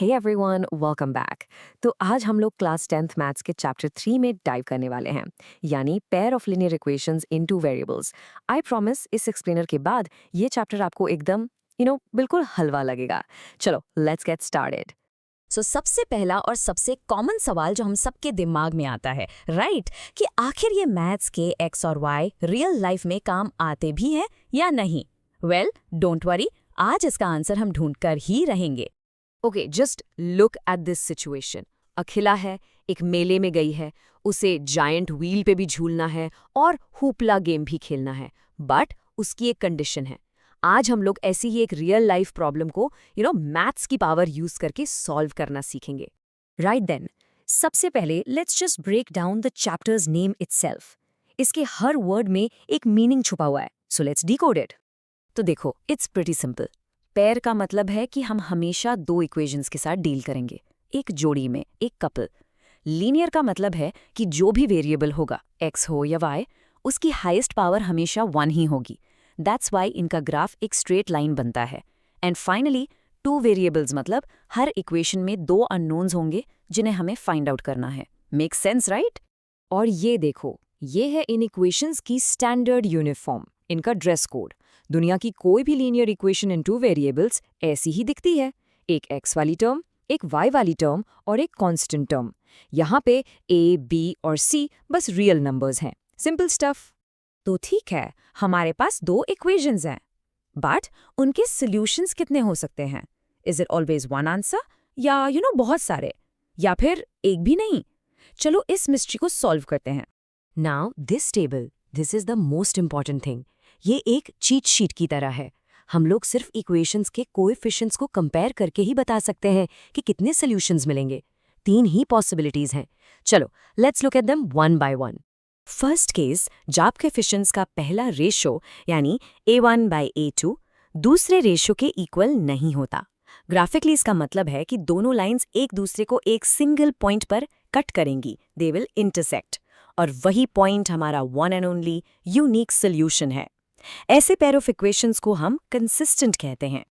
Hey everyone, welcome back. तो आज हम लोग क्लास 10th मैथ्स के चैप्टर 3 में डाइव करने वाले हैं, यानी pair of linear equations into variables. I promise इस एक्सप्लेनर के बाद ये चैप्टर आपको एकदम बिल्कुल हलवा लगेगा। चलो लेट्स गेट स्टार्टेड। सबसे पहला और सबसे कॉमन सवाल जो हम सबके दिमाग में आता है, राइट, कि आखिर ये मैथ्स के एक्स और वाई रियल लाइफ में काम आते भी हैं या नहीं। वेल, डोंट वरी, आज इसका आंसर हम ढूंढ कर ही रहेंगे। Okay, just look at this situation. Akhila है, एक मेले में गई है, उसे जायंट व्हील पे भी झूलना है और हुपला गेम भी खेलना है, बट उसकी एक कंडीशन है। आज हम लोग ऐसी ही एक रियल लाइफ प्रॉब्लम को मैथ्स की पावर यूज करके सॉल्व करना सीखेंगे। राइट देन, सबसे पहले let's just break down the chapter's name itself. इसके हर वर्ड में एक मीनिंग छुपा हुआ है, सो लेट्स डिकोड इट। तो देखो, इट्स प्रीटी सिंपल। पेयर का मतलब है कि हम हमेशा दो इक्वेशंस के साथ डील करेंगे, एक जोड़ी में, एक कपल। लीनियर का मतलब है कि जो भी वेरिएबल होगा, एक्स हो या वाई, उसकी हाईएस्ट पावर हमेशा 1 ही होगी। दैट्स वाई इनका ग्राफ एक स्ट्रेट लाइन बनता है। एंड फाइनली, टू वेरिएबल्स मतलब हर इक्वेशन में दो अननोन्स होंगे जिन्हें हमें फाइंड आउट करना है। Make sense, right? और ये देखो, ये है इन इक्वेशंस की स्टैंडर्ड यूनिफॉर्म, इनका ड्रेस कोड। दुनिया की कोई भी linear equation in two variables ऐसी ही दिखती है, एक एक्स वाली टर्म, एक वाई वाली टर्म और एक कांस्टेंट टर्म। यहाँ पे ए, बी और सी बस रियल नंबर्स हैं, सिंपल स्टफ। तो ठीक है, हमारे पास दो इक्वेशंस हैं, बट उनके सॉल्यूशंस कितने हो सकते हैं? Is it always one answer, या बहुत सारे, या फिर एक भी नहीं? चलो इस मिस्ट्री को सॉल्व करते हैं। Now this table, this is the most important thing. ये एक चीट शीट की तरह है। हम लोग सिर्फ इक्वेशंस के कोएफिशिएंट्स को कंपेयर करके ही बता सकते हैं कि कितने सॉल्यूशंस मिलेंगे। 3 ही पॉसिबिलिटीज हैं। चलो let's look at them one by one. First case, जब कोएफिशिएंट्स का पहला रेशो यानी a1/a2 दूसरे रेशो के इक्वल नहीं होता। ग्राफिकली इसका मतलब है कि दोनों लाइंस एक दूसरे को एक सिंगल पॉइंट पर कट करेंगी, दे विल इंटरसेक्ट, और वही पॉइंट हमारा one and only unique solution है। ऐसे पेयर ऑफ इक्वेशंस को हम कंसिस्टेंट कहते हैं।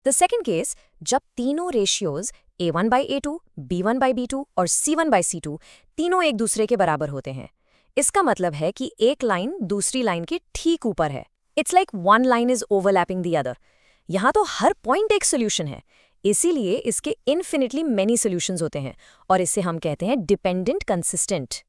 द सेकंड केस, जब तीनों रेशियोज a1/a2, b1/b2 और c1/c2 तीनों एक दूसरे के बराबर होते हैं। इसका मतलब है कि एक लाइन दूसरी लाइन के ठीक ऊपर है। It's like one line is overlapping the other. यहाँ तो हर पॉइंट एक सोल्यूशन है, इसीलिए इसके इन्फिनिटली मेनी सोल्यूशंस होते हैं, और इसे हम कहते हैं डिपेंडेंट कंसिस्टेंट।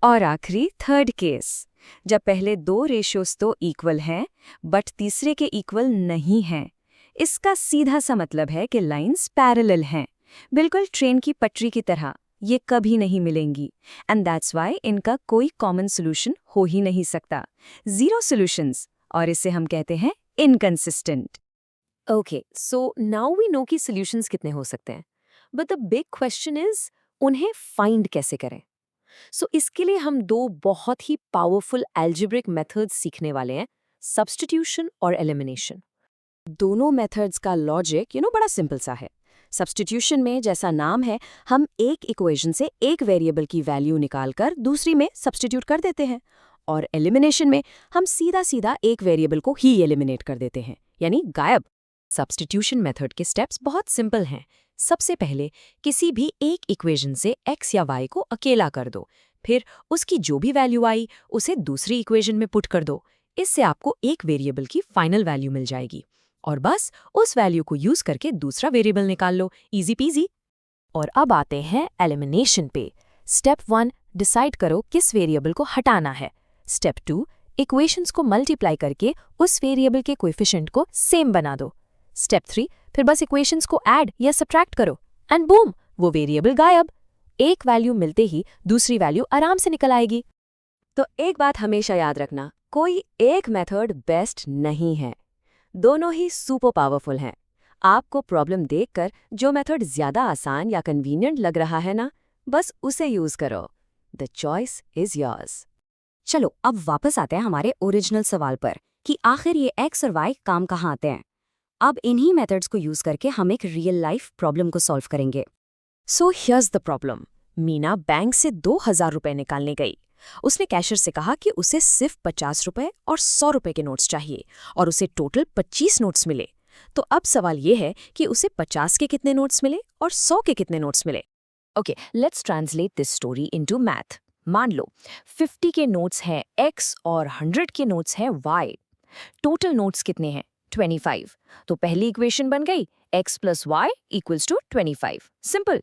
और आखिरी थर्ड केस, जब पहले दो रेशियोज तो इक्वल हैं बट तीसरे के इक्वल नहीं हैं। इसका सीधा सा मतलब है कि लाइंस पैरेलल हैं, बिल्कुल ट्रेन की पटरी की तरह। ये कभी नहीं मिलेंगी, एंड दैट्स वाई इनका कोई कॉमन सोल्यूशन हो ही नहीं सकता। 0 सॉल्यूशंस, और इसे हम कहते हैं inconsistent. Okay, so now we know कि सॉल्यूशंस कितने हो सकते हैं, but the big question is उन्हें फाइंड कैसे करें। इसके लिए हम दो बहुत ही पावरफुल एल्जेब्रिक मेथड्स सीखने वाले हैं, सब्स्टिट्यूशन और एलिमिनेशन। दोनों मेथड्स का लॉजिक बड़ा सिंपल सा है। सब्स्टिट्यूशन में, जैसा नाम है, हम एक इक्वेशन से एक वेरिएबल की वैल्यू निकालकर दूसरी में सब्स्टिट्यूट कर देते हैं, और एलिमिनेशन में हम सीधा सीधा एक वेरिएबल को ही एलिमिनेट कर देते हैं, यानी गायब। सब्स्टिट्यूशन मेथड के स्टेप्स बहुत सिंपल हैं। सबसे पहले किसी भी एक इक्वेशन से x या y को अकेला कर दो, फिर उसकी जो भी वैल्यू आई उसे दूसरी इक्वेशन में पुट कर दो। इससे आपको एक वेरिएबल की फाइनल वैल्यू मिल जाएगी, और बस उस वैल्यू को यूज करके दूसरा वेरिएबल निकाल लो, इजी पीजी। और अब आते हैं एलिमिनेशन पे। स्टेप 1, डिसाइड करो किस वेरिएबल को हटाना है। स्टेप 2, इक्वेशंस को मल्टीप्लाई करके उस वेरिएबल के कोएफिशिएंट को सेम बना दो। स्टेप 3, फिर बस इक्वेशंस को ऐड या सब्ट्रैक्ट करो, एंड बूम, वो वेरिएबल गायब। एक वैल्यू मिलते ही दूसरी वैल्यू आराम से निकल आएगी। तो एक बात हमेशा याद रखना, कोई एक मेथड बेस्ट नहीं है, दोनों ही सुपर पावरफुल हैं। आपको प्रॉब्लम देखकर जो मेथड ज्यादा आसान या कन्वीनियंट लग रहा है ना, बस उसे यूज करो। The choice is yours. चलो अब वापस आते हैं हमारे ओरिजिनल सवाल पर कि आखिर ये एक्स और वाई काम कहाँ आते हैं। अब इन्हीं मेथड्स को यूज करके हम एक रियल लाइफ प्रॉब्लम को सॉल्व करेंगे। So here's the problem. Meena bank से 2000 रुपए निकालने गई। उसने कैशियर से कहा कि उसे सिर्फ 50 रुपए और 100 रुपए के नोट्स चाहिए, और उसे टोटल 25 नोट्स मिले। तो अब सवाल ये है कि उसे 50 के कितने नोट्स मिले और 100 के कितने नोट्स मिले। Okay, let's translate this story into math. मान लो 50 के नोट्स हैं x और 100 के नोट्स हैं y। टोटल नोट्स कितने हैं? 25। तो पहली इक्वेशन बन गई x + y = 25। Simple.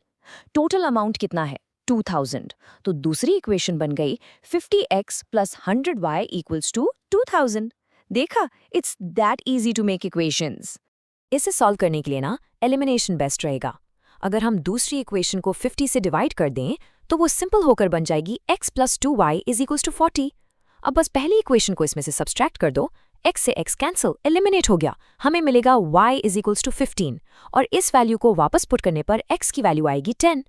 Total amount कितना है? 2000। तो दूसरी इक्वेशन बन गई 50x + 100y = 2000। देखा, it's that easy to make equations. इसे सॉल्व करने के लिए ना एलिमिनेशन बेस्ट रहेगा। अगर हम दूसरी इक्वेशन को 50 से डिवाइड कर दें तो वो सिंपल होकर बन जाएगी x + 2y = 40। अब बस पहली इक्वेशन को इसमें से सब्सट्रैक्ट कर दो, x से x कैंसिल, एलिमिनेट हो गया। हमें मिलेगा y = 15 और इस वैल्यू को वापस पुट करने पर x की वैल्यू आएगी 10।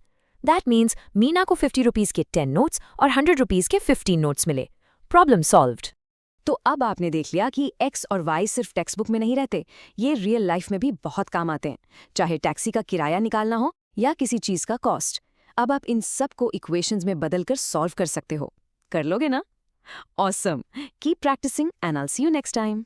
दैट मीन्स मीना को 50 रुपीज़ के 10 नोट्स और 100 रुपीज़ के 15 नोट्स मिले। Problem solved. तो अब आपने देख लिया कि x और y सिर्फ टेक्स्ट बुक में नहीं रहते, ये रियल लाइफ में भी बहुत काम आते हैं, चाहे टैक्सी का किराया निकालना हो या किसी चीज़ का कॉस्ट। अब आप इन सब को इक्वेशंस में बदलकर सॉल्व कर सकते हो। कर लोगे ना? Awesome. Keep practising and I will see you next time.